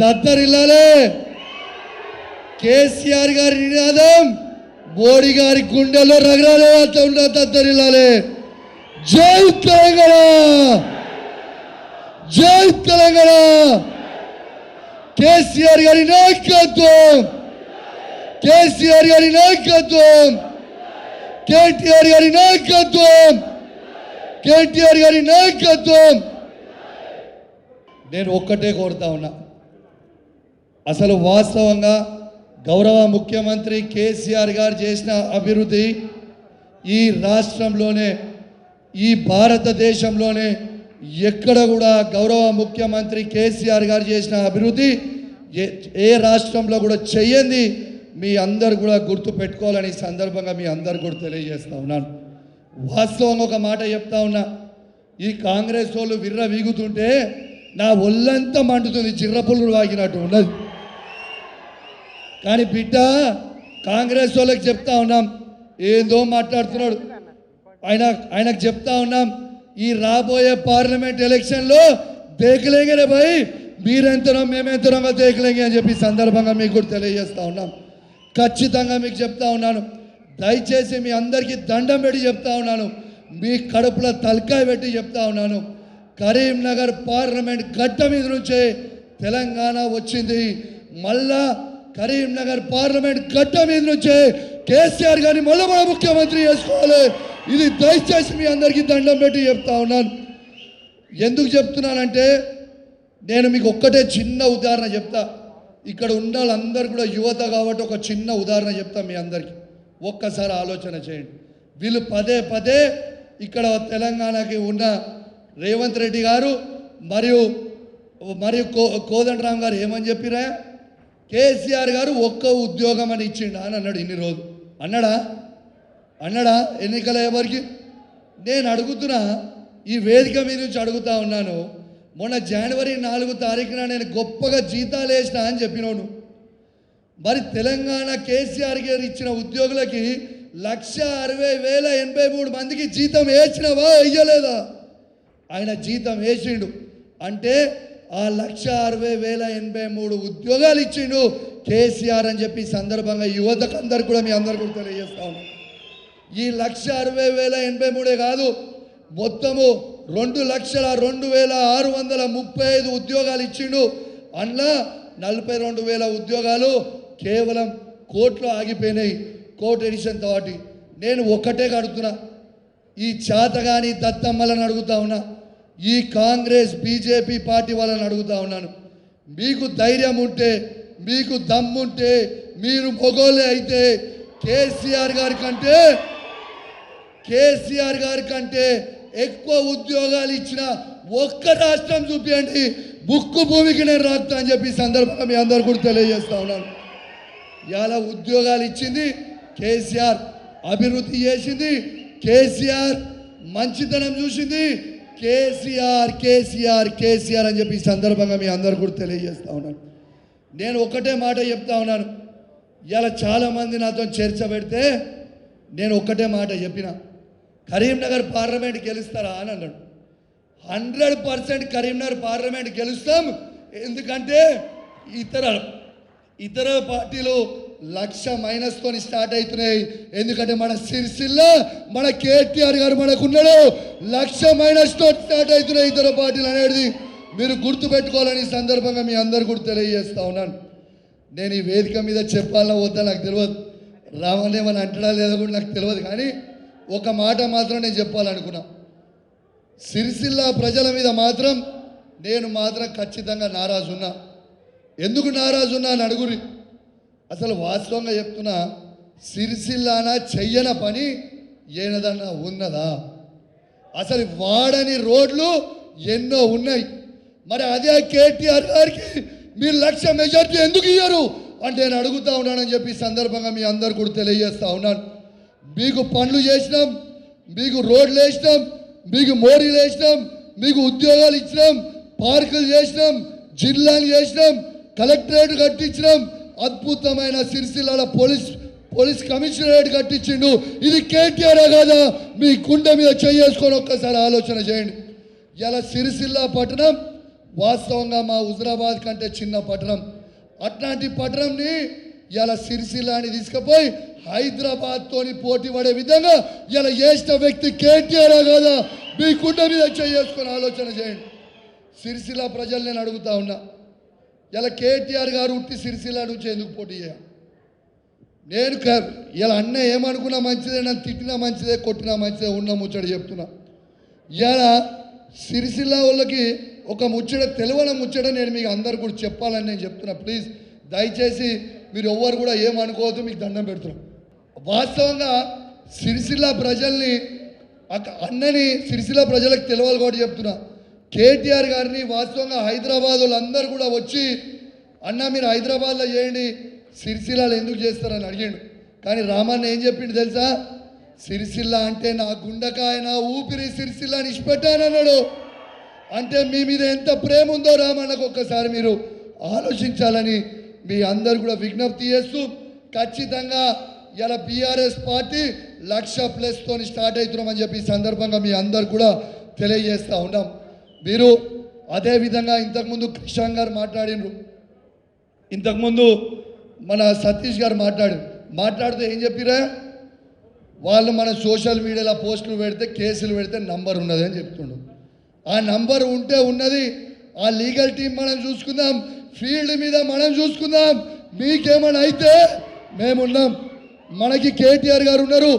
దత్తరిల్లాలే. కేసీఆర్ గారి నినాదం మోడీ గారి గుండెల్లో రగరాలే ఉన్న దత్తరిల్లాలే. జై తెలంగాణ, జై తెలంగాణ. కేసీఆర్ గారి నాయకత్వం, కేసీఆర్ గారి నాయకత్వం, కేటీఆర్ గారి నాయకత్వం, కేటీఆర్ గారి నాయకత్వం. నేను ఒక్కటే కోరుతా ఉన్నా, అసలు వాస్తవంగా గౌరవ ముఖ్యమంత్రి కేసీఆర్ గారు చేసిన అభివృద్ధి ఈ రాష్ట్రంలోనే, ఈ భారతదేశంలోనే ఎక్కడ కూడా గౌరవ ముఖ్యమంత్రి కేసీఆర్ గారు చేసిన అభివృద్ధి ఏ రాష్ట్రంలో కూడా చెయ్యండి. మీ అందరు కూడా గుర్తు పెట్టుకోవాలని సందర్భంగా మీ అందరు కూడా తెలియజేస్తా ఉన్నాను. వాస్తవంగా ఒక మాట చెప్తా ఉన్నా, ఈ కాంగ్రెస్ వాళ్ళు విర్ర వీగుతుంటే నా ఒళ్ళంతా మండుతుంది, చిర్రపుల్లు వాగినట్టు ఉన్నది. కానీ బిడ్డ కాంగ్రెస్ వాళ్ళకి చెప్తా ఉన్నాం, ఏందో మాట్లాడుతున్నాడు. ఆయనకు చెప్తా ఉన్నాం, ఈ రాబోయే పార్లమెంట్ ఎలక్షన్లో దేకలేంగే భయ్, మీరెంతనో మేమెంతనో దేకలేంగే అని చెప్పి సందర్భంగా మీకు కూడా తెలియజేస్తా ఉన్నాం. ఖచ్చితంగా మీకు చెప్తా ఉన్నాను, దయచేసి మీ అందరికీ దండం పెట్టి చెప్తా ఉన్నాను, మీ కడుపులో తలకాయ పెట్టి చెప్తా ఉన్నాను, కరీంనగర్ పార్లమెంట్ గడ్డ మీద నుంచే తెలంగాణ వచ్చింది. మళ్ళా కరీంనగర్ పార్లమెంట్ గడ్డ మీద నుంచే కేసీఆర్ గారిని మళ్ళీ మన ముఖ్యమంత్రి చేసుకోవాలి. ఇది దయచేసి మీ అందరికీ దండం పెట్టి చెప్తా ఉన్నాను. ఎందుకు చెప్తున్నానంటే, నేను మీకు ఒక్కటే చిన్న ఉదాహరణ చెప్తా. ఇక్కడ ఉన్న వాళ్ళందరూ కూడా యువత కాబట్టి ఒక చిన్న ఉదాహరణ చెప్తా మీ అందరికీ. ఒక్కసారి ఆలోచన చేయండి. వీళ్ళు పదే పదే ఇక్కడ తెలంగాణకి ఉన్న రేవంత్ రెడ్డి గారు మరియు కోదండరామ్ గారు ఏమని చెప్పిరా, కేసీఆర్ గారు ఒక్క ఉద్యోగం అని ఇచ్చిండా అని అన్నాడు. ఇన్ని రోజులు అన్నాడా ఎన్నికల ఎవరికి? నేను అడుగుతున్నా, ఈ వేదిక మీద నుంచి అడుగుతా ఉన్నాను, మొన్న జనవరి 4 తారీఖున నేను గొప్పగా జీతాలు వేసినా అని చెప్పినోడు. మరి తెలంగాణ కేసీఆర్ గారు ఇచ్చిన ఉద్యోగులకి 1,60,083 మందికి జీతం వేసినవా వేయలేదా? ఆయన జీతం వేసిండు అంటే ఆ 1,60,083 ఉద్యోగాలు ఇచ్చిండు కేసీఆర్ అని చెప్పి సందర్భంగా యువతకు అందరు కూడా మీ అందరు కూడా తెలియజేస్తా ఉన్నాం. ఈ 1,60,083 కాదు, మొత్తము 2,02,635 ఉద్యోగాలు ఇచ్చిండు. అందులో 42,000 ఉద్యోగాలు కేవలం కోర్టులో ఆగిపోయినాయి, కోర్టు ఎడిషన్ తోటి. నేను ఒక్కటే అడుగుతున్నా, ఈ చేతగాని దత్తమ్మలను అడుగుతా ఉన్నా, ఈ కాంగ్రెస్ బీజేపీ పార్టీ వాళ్ళని అడుగుతా ఉన్నాను, మీకు ధైర్యం ఉంటే, మీకు దమ్ముంటే, మీరు మొగోళ్ళే అయితే కేసీఆర్ గారి కంటే ఎక్కువ ఉద్యోగాలు ఇచ్చిన ఒక్క రాష్ట్రం చూపించండి, బుక్కు భూమికి నేను రాస్తా అని చెప్పి సందర్భంగా మీ అందరు కూడా తెలియజేస్తా ఉన్నాను. ఇలా ఉద్యోగాలు ఇచ్చింది కేసీఆర్, అభివృద్ధి చేసింది కేసీఆర్, మంచితనం చూసింది కేసీఆర్ కేసీఆర్ కేసీఆర్ అని చెప్పి సందర్భంగా మీ అందరు కూడా తెలియజేస్తా ఉన్నాను. నేను ఒకటే మాట చెప్తా ఉన్నాను, ఇలా చాలామంది నాతో చర్చ పెడితే నేను ఒక్కటే మాట చెప్పిన, కరీంనగర్ పార్లమెంట్ గెలుస్తారా అని అన్నాడు. 100% కరీంనగర్ పార్లమెంట్ గెలుస్తాం. ఎందుకంటే ఇతర పార్టీలు 1,00,000 స్టార్ట్ అవుతున్నాయి. ఎందుకంటే మన సిరిసిల్ల మన కేటీఆర్ గారు మనకున్నాడు, 1,00,000 స్టార్ట్ అవుతున్నాయి ఇతర పార్టీలు అనేది మీరు గుర్తుపెట్టుకోవాలని సందర్భంగా మీ అందరు కూడా తెలియజేస్తా ఉన్నాను. నేను ఈ వేదిక మీద చెప్పాలన్నా వద్దా నాకు తెలియదు, రామనేమని అంటడా లేదా కూడా నాకు తెలియదు. కానీ ఒక మాట మాత్రం నేను చెప్పాలనుకున్నా, సిరిసిల్ల ప్రజల మీద మాత్రం నేను ఖచ్చితంగా నారాజున్నా. ఎందుకు నారాజున్నా అని అడుగురి. అసలు వాస్తవంగా చెప్తున్నా, సిరిసిల్లానా చెయ్యన పని ఏనదన్నా ఉన్నదా? అసలు వాడని రోడ్లు ఎన్నో ఉన్నాయి. మరి అదే కేటీఆర్ గారికి మీరు 1,00,000 మెజార్టీ ఎందుకు ఇయ్యరు అంటే నేను అడుగుతా ఉన్నానని చెప్పి సందర్భంగా మీ అందరు కూడా తెలియజేస్తా ఉన్నాను. మీకు పనులు చేసినాం, మీకు రోడ్లు వేసినాం, మీకు మోరీలు వేసినాం, మీకు ఉద్యోగాలు ఇచ్చినాం, పార్కులు చేసినాం, జిల్లాలు చేసినాం, కలెక్టరేట్ కట్టించినాం, అద్భుతమైన సిరిసిల్ల పోలీస్ కమిషనరేట్ కట్టించిండు. ఇది కేటీఆర్ కాదా? మీ గుండె మీద చేసుకొని ఒక్కసారి ఆలోచన చేయండి. ఇలా సిరిసిల్ల పట్టణం వాస్తవంగా మా హుజరాబాద్ కంటే చిన్న పట్టణం. అట్లాంటి పట్టణంని ఇలా సిరిసిల్లాని తీసుకుపోయి హైదరాబాద్తోని పోటీ పడే విధంగా ఇలా చేసిన వ్యక్తి కేటీఆర్ కాదా? మీ కుండ మీద చేసుకొని ఆలోచన చేయండి. సిరిసిల్ల ప్రజలు నేను అడుగుతా ఉన్నా, ఇలా కేటీఆర్ గారు ఉట్టి సిరిసిల్ల నుంచి ఎందుకు పోటీ చేయాలి? నేను ఇలా అన్న ఏమనుకున్నా మంచిదే, నన్ను తిట్టినా మంచిదే, కొట్టినా మంచిదే, ఉన్న ముచ్చట చెప్తున్నా. ఇలా సిరిసిల్ల వాళ్ళకి ఒక ముచ్చట తెలియని ముచ్చట నేను మీకు అందరు కూడా చెప్పాలని నేను చెప్తున్నా. ప్లీజ్ దయచేసి మీరు ఎవ్వరు కూడా ఏమనుకోవద్దు, మీకు దండం పెడుతున్నాం. వాస్తవంగా సిరిసిల్ల ప్రజల్ని అన్నని సిరిసిల్ల ప్రజలకు తెలియాలి కూడా చెప్తున్నా. కేటీఆర్ గారిని వాస్తవంగా హైదరాబాద్ వాళ్ళందరూ కూడా వచ్చి అన్న మీరు హైదరాబాద్లో చేయండి, సిరిసిల్లలో ఎందుకు చేస్తారని అడిగాడు. కానీ రామన్న ఏం చెప్పిండు తెలుసా? సిరిసిల్ల అంటే నా గుండెకాయ, నా ఊపిరి, సిరిసిల్లని ఇష్టపెట్టానన్నాడు. అంటే మీ మీద ఎంత ప్రేమ ఉందో రామన్నకు ఒక్కసారి మీరు ఆలోచించాలని మీ అందరు కూడా విజ్ఞప్తి చేస్తూ, ఖచ్చితంగా ఇలా బీఆర్ఎస్ పార్టీ 1,00,000+ స్టార్ట్ అవుతున్నామని చెప్పి ఈ సందర్భంగా మీ అందరు కూడా తెలియజేస్తూ ఉన్నాం. మీరు అదేవిధంగా ఇంతకుముందు కృష్ణ గారు మాట్లాడినరు, ఇంతకుముందు మన సతీష్ గారు మాట్లాడుతూ ఏం చెప్పిరా? వాళ్ళు మన సోషల్ మీడియాలో పోస్టులు పెడితే, కేసులు పెడితే నంబర్ ఉన్నది అని చెప్తుండ్రు. ఆ నంబర్ ఉంటే ఉన్నది, ఆ లీగల్ టీం మనం చూసుకుందాం, ఫీల్డ్ మీద మనం చూసుకుందాం. మీకేమైనా అయితే మేమున్నాం. మనకి కేటీఆర్ గారు ఉన్నారు,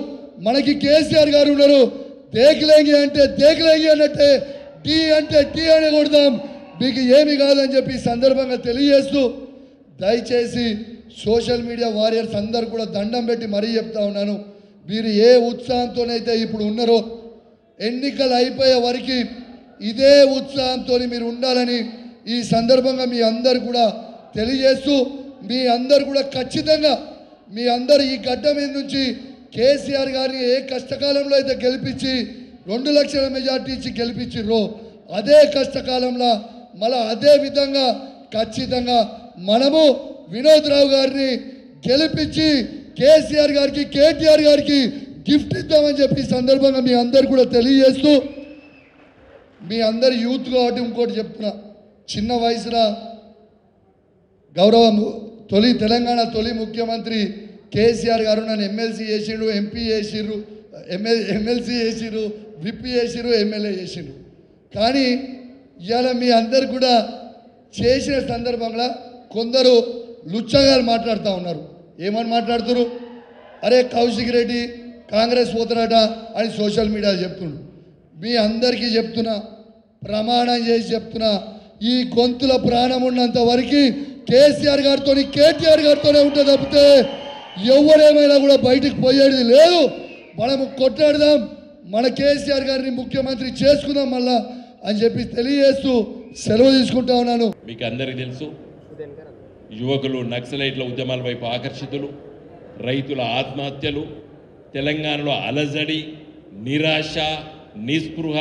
మనకి కేసీఆర్ గారు ఉన్నారు. దేకలేంగి అంటే దేకలేంగి అన్నట్టే, టీ అంటే టీ అని కొడదాం, మీకు ఏమి కాదని చెప్పి సందర్భంగా తెలియజేస్తూ, దయచేసి సోషల్ మీడియా వారియర్స్ అందరు కూడా దండం పెట్టి మరీ చెప్తా ఉన్నాను, మీరు ఏ ఉత్సాహంతోనైతే ఇప్పుడు ఉన్నారో ఎన్నికలు అయిపోయే వరకు ఇదే ఉత్సాహంతో మీరు ఉండాలని ఈ సందర్భంగా మీ అందరు కూడా తెలియజేస్తూ, మీ అందరు కూడా ఖచ్చితంగా మీ అందరు ఈ గడ్డ మీద నుంచి కేసీఆర్ గారిని ఏ కష్టకాలంలో అయితే గెలిపించి 2 లక్షల మెజార్టీ ఇచ్చి గెలిపించిర్రో అదే కష్టకాలంలో మళ్ళీ అదే విధంగా ఖచ్చితంగా మనము వినోద్ రావు గారిని గెలిపించి కేసీఆర్ గారికి, కేటీఆర్ గారికి గిఫ్ట్ ఇద్దామని చెప్పి సందర్భంగా మీ అందరు కూడా తెలియజేస్తూ, మీ అందరు యూత్ కాబట్టి ఇంకోటి చెప్తున్నా, చిన్న వయసులో గౌరవం తెలంగాణ తొలి ముఖ్యమంత్రి కేసీఆర్ గారు నన్ను ఎమ్మెల్సీ చేసిండు, ఎంపీ చేసిర్రు, ఎమ్మెల్సీ చేసిర్రు, విపి చేసిర్రు, ఎమ్మెల్యే చేసిండ్రు. కానీ ఇవాళ మీ అందరు కూడా చేసిన సందర్భంలో కొందరు లుచ్చగాలు మాట్లాడుతూ ఉన్నారు. ఏమని మాట్లాడుతున్నారు? అరే కౌశిక్ రెడ్డి కాంగ్రెస్ పోతారట అని సోషల్ మీడియాలో చెప్తుండ్రు. మీ అందరికీ చెప్తున్నా, ప్రమాణం చేసి చెప్తున్నా, ఈ గొంతుల ప్రాణం ఉన్నంత వరకు కేసీఆర్ గారితో, కేటీఆర్ గారితోనే ఉంటుంది తప్పితే ఎవరేమైనా కూడా బయటకు పోయేది లేదు. మనము కొట్లాడదాం, మన కేసీఆర్ గారిని ముఖ్యమంత్రి చేసుకుందాం మళ్ళా అని చెప్పి తెలియజేస్తూ సెలవు తీసుకుంటా ఉన్నాను. మీకు అందరికీ తెలుసు, యువకులు నక్సలైట్ల ఉద్యమాల వైపు ఆకర్షితులు, రైతుల ఆత్మహత్యలు, తెలంగాణలో అలజడి, నిరాశ, నిస్పృహ,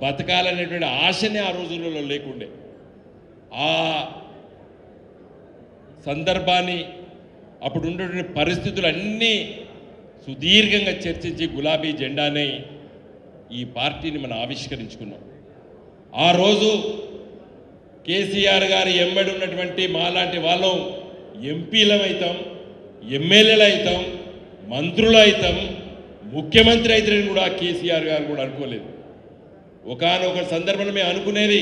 బతకాలనేటువంటి ఆశనే ఆ రోజులలో లేకుండే. ఆ సందర్భాన్ని, అప్పుడు ఉన్నటువంటి పరిస్థితులన్నీ సుదీర్ఘంగా చర్చించి గులాబీ జెండానే ఈ పార్టీని మనం ఆవిష్కరించుకున్నాం. ఆ రోజు కేసీఆర్ గారి ఎంబడి ఉన్నటువంటి మాలాంటి వాళ్ళం ఎంపీలం అవుతాం, ఎమ్మెల్యేలు అవుతాం, మంత్రులు అవుతాం, ముఖ్యమంత్రి అవుతారని కూడా కేసీఆర్ గారు కూడా అనుకోలేదు. ఒకానొక సందర్భంలో మేము అనుకునేది,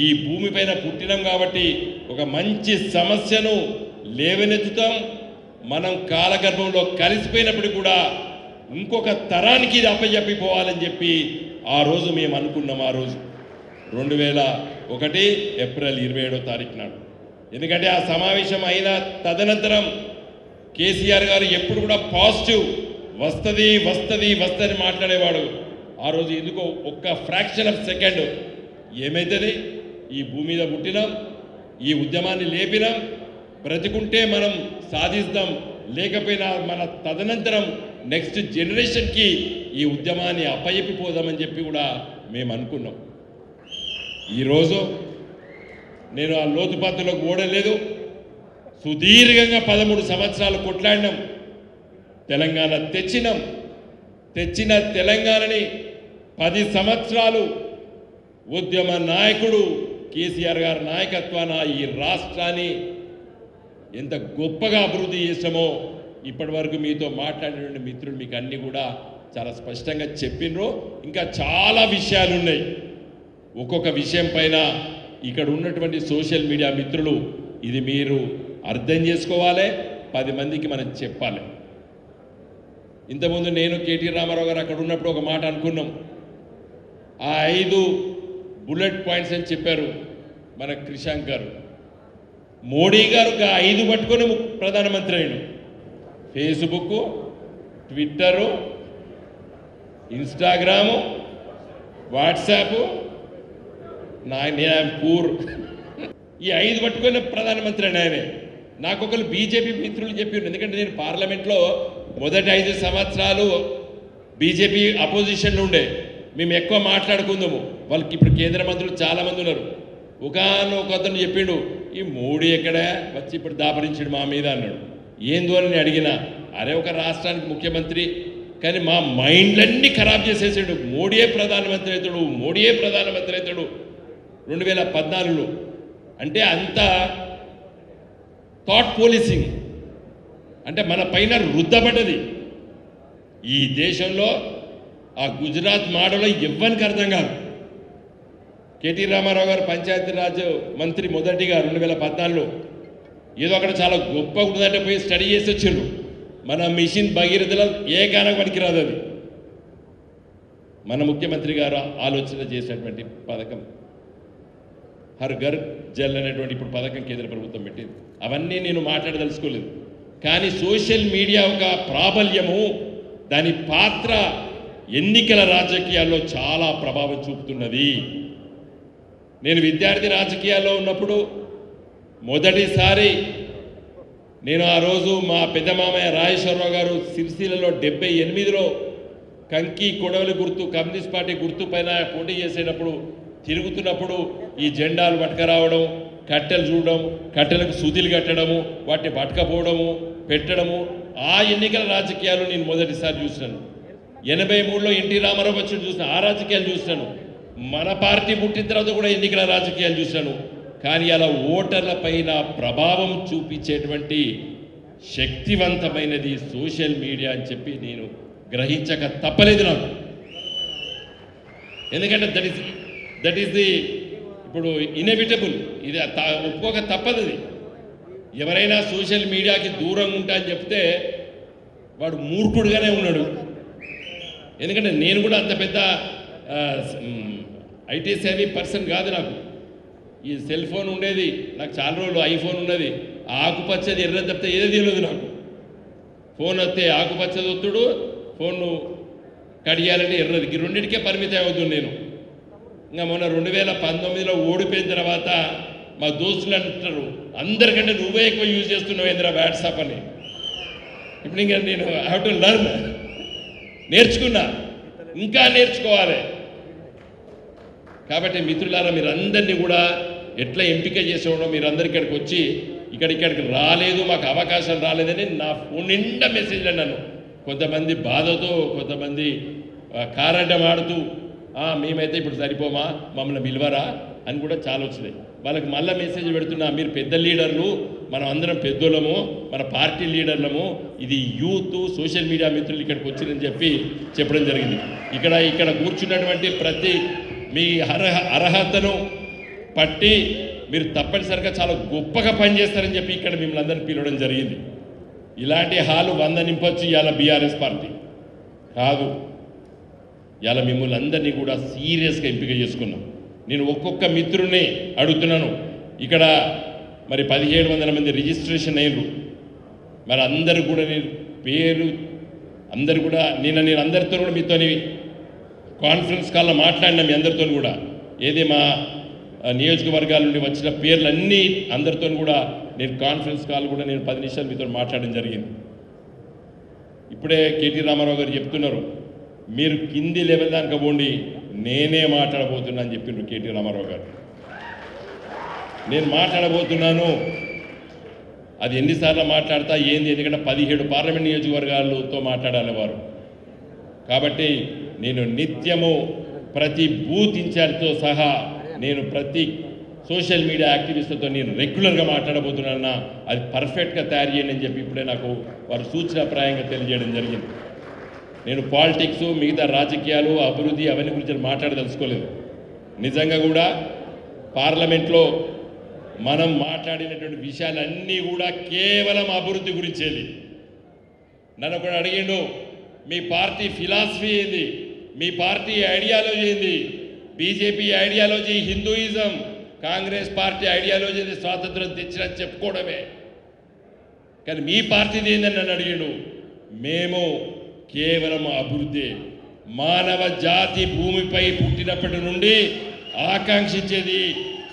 ఈ భూమిపైన పుట్టినాం కాబట్టి ఒక మంచి సమస్యను లేవనెత్తుతాం, మనం కాలగర్భంలో కలిసిపోయినప్పుడు కూడా ఇంకొక తరానికి ఇది అప్పచెప్పిపోవాలని చెప్పి ఆ రోజు మేము అనుకున్నాం. ఆ రోజు 2001 ఏప్రిల్ 27వ తారీఖు నాడు. ఎందుకంటే ఆ సమావేశం అయిన తదనంతరం కేసీఆర్ గారు ఎప్పుడు కూడా పాజిటివ్ వస్తుంది వస్తుంది వస్తుంది మాట్లాడేవాడు. ఆ రోజు ఎందుకో ఒక్క ఫ్రాక్షన్ ఆఫ్ సెకండ్ ఏమైతుంది, ఈ భూమి మీద పుట్టినాం, ఈ ఉద్యమాన్ని లేపినాం, బ్రతికుంటే మనం సాధిస్తాం, లేకపోయినా మన తదనంతరం నెక్స్ట్ జనరేషన్కి ఈ ఉద్యమాన్ని అప్పచెప్పిపోదామని చెప్పి కూడా మేము అనుకున్నాం. ఈరోజు నేను ఆ లోతుపాతులకు ఓడలేదు. సుదీర్ఘంగా 13 సంవత్సరాలు కొట్లాడినాం, తెలంగాణ తెచ్చినాం. తెచ్చిన తెలంగాణని 10 సంవత్సరాలు ఉద్యమ నాయకుడు, కేసీఆర్ గారి నాయకత్వాన ఈ రాష్ట్రాన్ని ఎంత గొప్పగా అభివృద్ధి చేసామో ఇప్పటి వరకు మీతో మాట్లాడినటువంటి మిత్రులు మీకు అన్ని కూడా చాలా స్పష్టంగా చెప్పినరు. ఇంకా చాలా విషయాలు ఉన్నాయి. ఒక్కొక్క విషయం పైన ఇక్కడ ఉన్నటువంటి సోషల్ మీడియా మిత్రులు ఇది మీరు అర్థం చేసుకోవాలి, 10 మందికి మనం చెప్పాలి. ఇంతకుముందు నేను కేటీ రామారావు గారు అక్కడ ఉన్నప్పుడు ఒక మాట అనుకున్నాం. ఆ 5 బుల్లెట్ పాయింట్స్ అని చెప్పారు మన క్రిషాంక్ గారు. మోడీ గారు 5 పట్టుకొని ప్రధానమంత్రి అయ్యాడు. ఫేస్బుక్, ట్విట్టరు, ఇన్స్టాగ్రాము, వాట్సాప్, నేను పూర్, ఈ 5 పట్టుకొని ప్రధానమంత్రి అని ఆయనే. నాకు ఒకరు బీజేపీ మిత్రులు చెప్పారు. ఎందుకంటే నేను పార్లమెంట్లో మొదటి 5 సంవత్సరాలు బీజేపీ అపోజిషన్లో ఉండే. మేము ఎక్కువ మాట్లాడుకుందాము. వాళ్ళకి ఇప్పుడు కేంద్ర మంత్రులు చాలామంది ఉన్నారు. ఒక అతను చెప్పిండు, ఈ మోడీ ఎక్కడ వచ్చి ఇప్పుడు దాపరించాడు మా మీద అన్నాడు. ఏందో అని నేను అడిగినా, అరే ఒక రాష్ట్రానికి ముఖ్యమంత్రి కానీ మా మైండ్లన్నీ ఖరాబ్ చేసేసాడు. మోడీయే ప్రధానమంత్రి అవుతాడు, మోడీయే ప్రధానమంత్రి అవుతాడు 2014లో. అంటే అంత థాట్ పోలీసింగ్ అంటే మన పైన రుద్దబడ్డది. ఈ దేశంలో ఆ గుజరాత్ మోడల్లో ఎవ్వరికి అర్థం కాదు. కేటీ రామారావు గారు పంచాయతీరాజ్ మంత్రి మొదటిగా 2014లో ఏదో అక్కడ చాలా గొప్పగా ఉంటుందంటే పోయి స్టడీ చేసి వచ్చారు. మన మిషన్ భగీరథలో ఏ గానం పనికి రాదు. అది మన ముఖ్యమంత్రి గారు ఆలోచన చేసినటువంటి పథకం హర్ ఘర్ జల్ అనేటువంటి ఇప్పుడు పథకం కేంద్ర ప్రభుత్వం పెట్టింది. అవన్నీ నేను మాట్లాడదలుచుకోలేదు. కానీ సోషల్ మీడియా ఒక ప్రాబల్యము, దాని పాత్ర ఎన్నికల రాజకీయాల్లో చాలా ప్రభావం చూపుతున్నది. నేను విద్యార్థి రాజకీయాల్లో ఉన్నప్పుడు మొదటిసారి నేను ఆ రోజు మా పెద్ద మామయ్య రాజేశ్వరరావు గారు సిరిసిల్లలో 78లో కంకి కొడవలి గుర్తు కమ్యూనిస్ట్ పార్టీ గుర్తు పైన పోటీ చేసేటప్పుడు తిరుగుతున్నప్పుడు ఈ జెండాలు పట్టుకరావడం, కట్టెలు చూడడం, కట్టెలకు సూదిలు కట్టడము, వాటిని పట్టుకపోవడము, పెట్టడము, ఆ ఎన్నికల రాజకీయాలు నేను మొదటిసారి చూసినాను. 83లో ఎన్టీ రామారావు వచ్చి చూసిన ఆ రాజకీయాలు చూసినాను. మన పార్టీ పుట్టిన తర్వాత కూడా ఎన్నికల రాజకీయాలు చూశాను. కానీ అలా ఓటర్ల పైన ప్రభావం చూపించేటువంటి శక్తివంతమైనది సోషల్ మీడియా అని చెప్పి నేను గ్రహించక తప్పలేదు నాకు. ఎందుకంటే దట్ ఈస్ ది ఇప్పుడు ఇన్ఎవిటబుల్, ఇది ఒప్పుకోక తప్పదు. అది ఎవరైనా సోషల్ మీడియాకి దూరంగా ఉంటా అని చెప్తే వాడు మూర్ఖుడుగానే ఉన్నాడు. ఎందుకంటే నేను కూడా అంత పెద్ద ఐటీ సేవీ పర్సన్ కాదు. నాకు ఈ సెల్ ఫోన్ ఉండేది, నాకు చాలా రోజులు ఐఫోన్ ఉన్నది. ఆకుపచ్చది ఎర్ర తప్పితే ఏదో తెలియదు నాకు. ఫోన్ వస్తే ఆకుపచ్చది ఒత్తుడు, ఫోన్ కడియాలంటే ఎర్రది, ఈ రెండింటికే పరిమితం అవుతుంది నేను. ఇంకా మొన్న 2019లో ఓడిపోయిన తర్వాత మా దోస్తులు అంటారు, అందరికంటే నువ్వే ఎక్కువ యూజ్ చేస్తున్నావు ఏంద్రా వాట్సాప్ అని. ఇప్పుడు ఇంకా నేను ఐ హ్యావ్ టు లెర్న్, నేర్చుకున్నా, ఇంకా నేర్చుకోవాలి. కాబట్టి మిత్రులారా, మీరందరినీ కూడా ఎట్లా ఎంపిక చేసేవాడో మీరందరూ ఇక్కడికి వచ్చి ఇక్కడికి రాలేదు, మాకు అవకాశం రాలేదని నా ఫోన్ నిండా మెసేజ్లు అన్నాను. కొంతమంది బాధతో, కొంతమంది కారడ్డం ఆడుతూ మేమైతే ఇప్పుడు సరిపోమా, మమ్మల్ని పిలవరా అని కూడా చాలా వచ్చినాయి. వాళ్ళకి మళ్ళీ మెసేజ్ పెడుతున్నా, మీరు పెద్ద లీడర్లు, మనం అందరం పెద్దోళ్ళము, మన పార్టీ లీడర్లము, ఇది యూత్ సోషల్ మీడియా మిత్రులు ఇక్కడికి వచ్చిందని చెప్పి చెప్పడం జరిగింది. ఇక్కడ కూర్చున్నటువంటి ప్రతి మీ అర్హతను పట్టి మీరు తప్పనిసరిగా చాలా గొప్పగా పనిచేస్తారని చెప్పి ఇక్కడ మిమ్మల్ని అందరినీ పిలవడం జరిగింది. ఇలాంటి హాలు 100 నింపొచ్చు ఇవాళ బీఆర్ఎస్ పార్టీ కాదు. ఇవాళ మిమ్మల్ని అందరినీ కూడా సీరియస్గా ఎంపిక చేసుకున్నాం. నేను ఒక్కొక్క మిత్రుని అడుగుతున్నాను. ఇక్కడ మరి 1700 మంది రిజిస్ట్రేషన్ అయ్యారు. మరి అందరూ కూడా నేను పేరు అందరు కూడా నేను అందరితో కూడా మీతోని కాన్ఫరెన్స్ కాల్లో మాట్లాడినా, మీ అందరితో కూడా ఏది మా నియోజకవర్గాల నుండి వచ్చిన పేర్లన్నీ అందరితో కూడా నేను కాన్ఫరెన్స్ కాల్ కూడా నేను 10 నిమిషాలు మీతో మాట్లాడడం జరిగింది. ఇప్పుడే కేటీ రామారావు గారు చెప్తున్నారు, మీరు కింది లెవెల్ దానికి పోండి, నేనే మాట్లాడబోతున్నా అని చెప్పిండ్రు కేటీ రామారావు గారు. నేను మాట్లాడబోతున్నాను, అది ఎన్నిసార్లు మాట్లాడతా ఏంది, ఎందుకంటే 17 పార్లమెంట్ నియోజకవర్గాలతో మాట్లాడాలి వారు. కాబట్టి నేను నిత్యము ప్రతి బూత్ ఇన్ఛార్జ్తో సహా నేను ప్రతి సోషల్ మీడియా యాక్టివిస్టులతో నేను రెగ్యులర్గా మాట్లాడబోతున్నానన్నా అది పర్ఫెక్ట్గా తయారు చేయండి అని చెప్పి ఇప్పుడే నాకు వారు సూచనాప్రాయంగా తెలియజేయడం జరిగింది. నేను పాలిటిక్స్, మిగతా రాజకీయాలు, అభివృద్ధి అవన్నీ గురించి మాట్లాడదలుచుకోలేదు. నిజంగా కూడా పార్లమెంట్లో మనం మాట్లాడినటువంటి విషయాలన్నీ కూడా కేవలం అభివృద్ధి గురించేది. నన్ను ఒకడు అడిగిండు, మీ పార్టీ ఫిలాసఫీ ఏంది, మీ పార్టీ ఐడియాలజీ ఏంది? BJP ideology Hinduism, Congress party ideology స్వాతంత్రం తెచ్చినని చెప్పుకోవడమే. కానీ మీ పార్టీది ఏందని నన్ను అడిగిండు. మేము కేవలం అభివృద్ధి, మానవ జాతి భూమిపై పుట్టినప్పటి నుండి ఆకాంక్షించేది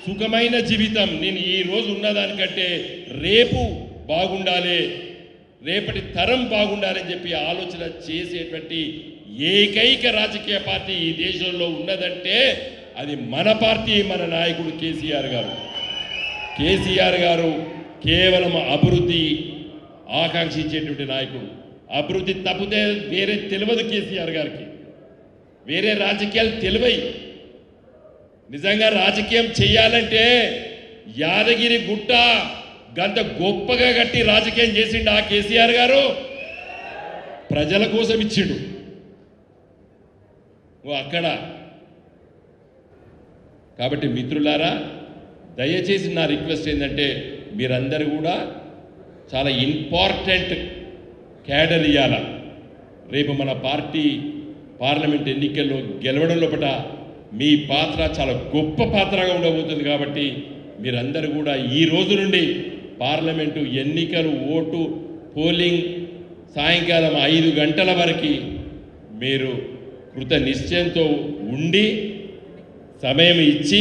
సుఖమైన జీవితం. నేను ఈ రోజు ఉన్నదానికంటే రేపు బాగుండాలి, రేపటి తరం బాగుండాలని చెప్పి ఆలోచన చేసేటువంటి ఏకైక రాజకీయ పార్టీ ఈ దేశంలో ఉన్నదంటే అది మన పార్టీ, మన నాయకుడు కేసీఆర్ గారు. కేసీఆర్ గారు కేవలం అభివృద్ధి ఆకాంక్షించేటువంటి నాయకుడు. అభివృద్ధి తప్పితే వేరే తెలియదు కేసీఆర్ గారికి, వేరే రాజకీయాలు తెలివై. నిజంగా రాజకీయం చేయాలంటే యాదగిరి గుట్ట గంత గొప్పగా కట్టి రాజకీయం చేసిండు ఆ కేసీఆర్ గారు. ప్రజల కోసం ఇచ్చిండు అక్కడ. కాబట్టి మిత్రులారా, దయచేసి నా రిక్వెస్ట్ ఏంటంటే మీరందరూ కూడా చాలా ఇంపార్టెంట్ క్యాడర్ ఇవ్వాల. రేపు మన పార్టీ పార్లమెంట్ ఎన్నికల్లో గెలవడం లోపల మీ పాత్ర చాలా గొప్ప పాత్రగా ఉండబోతుంది. కాబట్టి మీరందరూ కూడా ఈ రోజు నుండి పార్లమెంటు ఎన్నికలు, ఓటు, పోలింగ్ సాయంకాలం 5 గంటల వరకు మీరు కృత నిశ్చయంతో ఉండి సమయం ఇచ్చి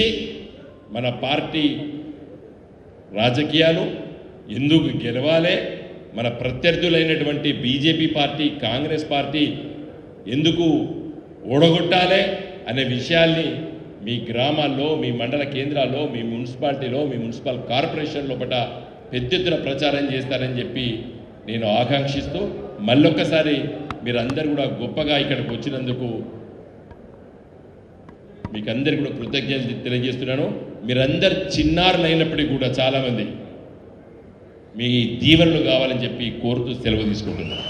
మన పార్టీ రాజకీయాలు ఎందుకు గెలవాలి, మన ప్రత్యర్థులైనటువంటి బీజేపీ పార్టీ, కాంగ్రెస్ పార్టీ ఎందుకు ఓడగొట్టాలి అనే విషయాల్ని మీ గ్రామాల్లో, మీ మండల కేంద్రాల్లో, మీ మున్సిపాలిటీలో, మీ మున్సిపల్ కార్పొరేషన్ లోపల పెద్ద ఎత్తున ప్రచారం చేస్తారని చెప్పి నేను ఆకాంక్షిస్తూ మళ్ళొక్కసారి మీరందరూ కూడా గొప్పగా ఇక్కడికి వచ్చినందుకు మీకు అందరికీ కూడా కృతజ్ఞతలు తెలియజేస్తున్నాను. మీరందరు చిన్నారులు అయినప్పటికీ కూడా చాలామంది మీ దీవెనలు కావాలని చెప్పి కోరుతూ సెలవు తీసుకుంటున్నాను.